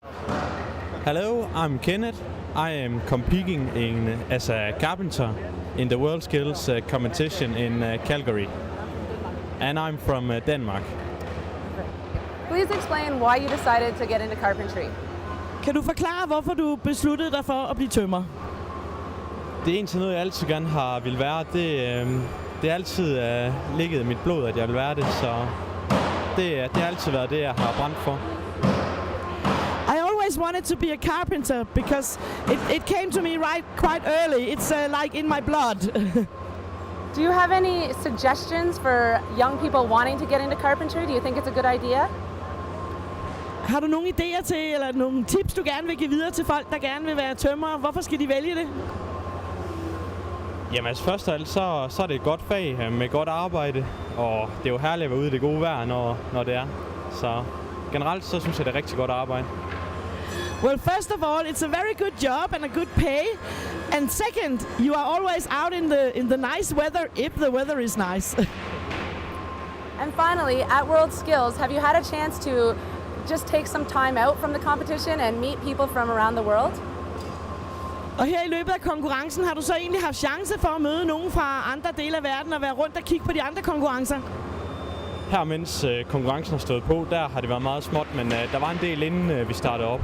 Hello, I'm Kenneth. I am competing as a carpenter in the WorldSkills competition in Calgary. And I'm from Denmark. Please explain why you decided to get into carpentry. Kan du forklare, hvorfor du besluttede dig for at blive tømrer? Det er egentlig noget, jeg altid gerne har vil være. Det er altid ligget i mit blod, at jeg vil være det, så det har altid været det, jeg har brændt for. I always wanted to be a carpenter because it came to me quite early. It's like in my blood. Do you have any suggestions for young people wanting to get into carpentry? Do you think it's a good idea? Har du nogle idéer til, eller nogle tips, du gerne vil give videre til folk, der gerne vil være tømrer? Hvorfor skal de vælge det? Jamen altså først og alt, så er det et godt fag med godt arbejde, og det er jo herligt at være ude i det gode vejr, når det er. Så generelt så synes jeg, det er rigtig godt arbejde. Well, first of all, it's a very good job and a good pay. And second, you are always out in the nice weather if the weather is nice. And finally, at WorldSkills, have you had a chance to just take some time out from the competition and meet people from around the world? Og her i løbet af konkurrencen har du så egentlig haft chance for at møde nogen fra andre dele af verden og være rundt og kigge på de andre konkurrencer? Her mens konkurrencen har stået på, der har det været meget småt, men der var en del inden vi startede op.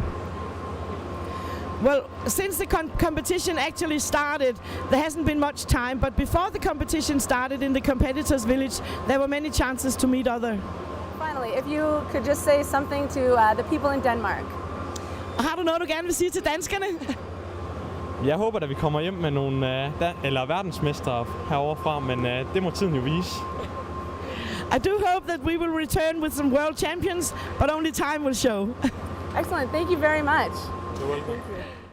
Well, since the competition actually started, there hasn't been much time, but before the competition started in the competitors' village, there were many chances to meet other. Finally, if you could just say something to the people in Denmark. Og har du noget, du gerne vil sige til danskerne? Jeg håber, at vi kommer hjem med nogle verdensmestre herovre fra, men det må tiden jo vise. I do hope that we will return with some world champions, but only time will show. Excellent. Thank you very much. You're welcome.